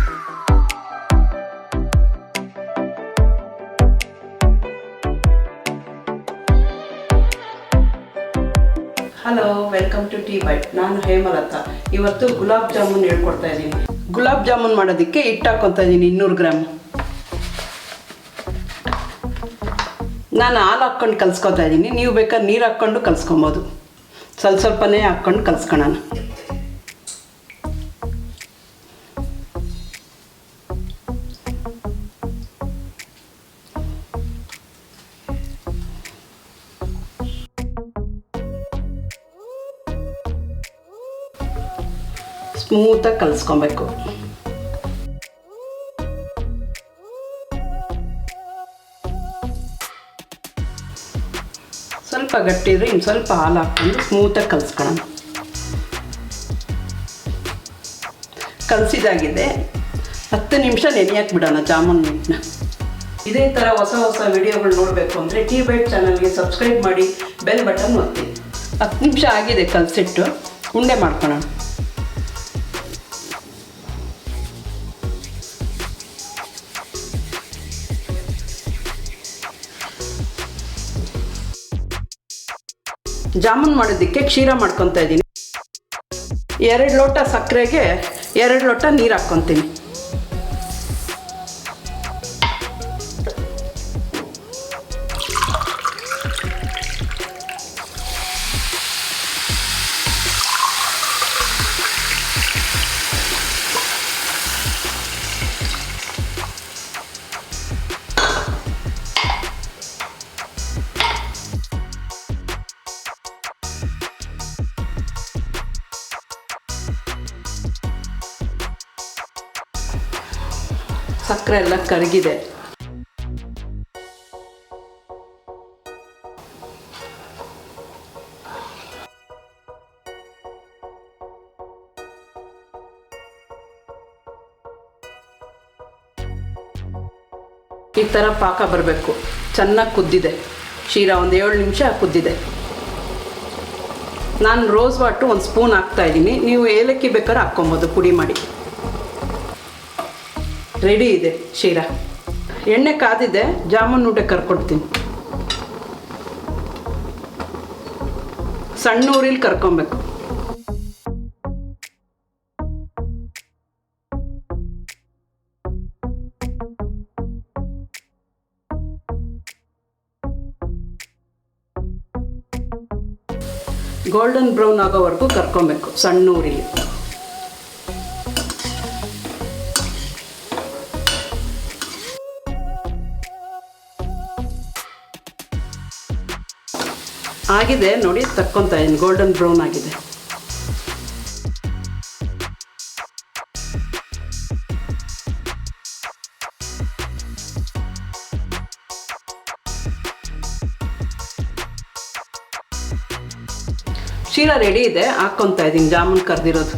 Hello, welcome to tea bite. ನಾನು ಹೇಮಲತಾ. ಇವತ್ತು ಗುಲಾಬ್ ಜಾಮೂನ್ ಹೇಳ್ಕೊಡ್ತಾ ಇದ್ದೀನಿ. ಗುಲಾಬ್ ಜಾಮೂನ್ ಮಾಡೋದಕ್ಕೆ ಹಿಟ್ಟು ಹಾಕ್ಕೊತಾ ಇದ್ದೀನಿ 200 ಗ್ರಾಮ್. ನಾನು ಹಾಲು ಹಾಕ್ಕೊಂಡು ಕಲಿಸ್ಕೊತಾ ಇದ್ದೀನಿ. ನೀವು ಬೇಕಾದ್ರೆ ನೀರು ಹಾಕ್ಕೊಂಡು ಕಲಿಸ್ಕೊಬೋದು. ಸ್ವಲ್ಪನೇ ಹಾಕ್ಕೊಂಡು ಕಲಿಸ್ಕೊಳ್ಳೋಣ. ಸ್ಮೂತಾಗಿ ಕಲಿಸ್ಕೊಬೇಕು. ಸ್ವಲ್ಪ ಗಟ್ಟಿ ಇದ್ರೆ ಇನ್ನು ಸ್ವಲ್ಪ ಹಾಲು ಹಾಕ್ಕೊಂಡು ಸ್ಮೂತಾಗಿ ಕಲಿಸ್ಕೊಳ್ಳೋಣ. ಕಲಸಿದಾಗಿದೆ. 10 ನಿಮಿಷ ನೆನೆಯಕ್ಕೆ ಬಿಡೋಣ ಜಾಮೂನ್ ಹಿಟ್ಟನ್ನ. ಇದೇ ಥರ ಹೊಸ ವಿಡಿಯೋಗಳು ನೋಡಬೇಕು ಅಂದರೆ ಟೀ ಬೈಟ್ ಚಾನಲ್ಗೆ ಸಬ್ಸ್ಕ್ರೈಬ್ ಮಾಡಿ, ಬೆಲ್ ಬಟನ್ ಒತ್ತಿ. 10 ನಿಮಿಷ ಆಗಿದೆ ಕಲಸಿಟ್ಟು. ಉಂಡೆ ಮಾಡ್ಕೊಳ್ಳೋಣ. ಜಾಮೂನ್ ಮಾಡೋದಕ್ಕೆ ಕ್ಷೀರ ಮಾಡ್ಕೊತಾ ಇದ್ದೀನಿ. 2 ಲೋಟ ಸಕ್ಕರೆಗೆ 2 ಲೋಟ ನೀರು ಹಾಕ್ಕೊತೀನಿ. ಸಕ್ಕರೆ ಎಲ್ಲ ಕರಗಿದೆ. ಈ ಥರ ಪಾಕ ಬರಬೇಕು. ಚೆನ್ನಾಗಿ ಕುದ್ದಿದೆ ಕ್ಷೀರ. ಒಂದು 7 ನಿಮಿಷ ಕುದ್ದಿದೆ. ನಾನು ರೋಸ್ ವಾಟರ್ 1 ಸ್ಪೂನ್ ಹಾಕ್ತಾಯಿದ್ದೀನಿ. ನೀವು ಏಲಕ್ಕಿ ಬೇಕಾದ್ರೆ ಹಾಕ್ಕೊಬೋದು ಪುಡಿ ಮಾಡಿ. ರೆಡಿ ಇದೆ ಕ್ಷೀರ. ಎಣ್ಣೆ ಕಾದಿದೆ. ಜಾಮೂನ್ ಉಂಡೆ ಕರ್ಕೊಡ್ತೀನಿ. ಸಣ್ಣ ಊರಿಲಿ ಕರ್ಕೊಬೇಕು. ಗೋಲ್ಡನ್ ಬ್ರೌನ್ ಆಗೋವರೆಗೂ ಕರ್ಕೊಬೇಕು ಸಣ್ಣ ಊರಿಲಿ. ಆಗಿದೆ ನೋಡಿ, ತಕ್ಕೊತಾ ಇದ್ದೀನಿ. ಗೋಲ್ಡನ್ ಬ್ರೌನ್ ಆಗಿದೆ. ಕ್ಷೀರ ರೆಡಿ ಇದೆ. ಹಾಕ್ಕೊತಾ ಇದ್ದೀನಿ ಜಾಮೂನ್ ಕರೆದಿರೋದು.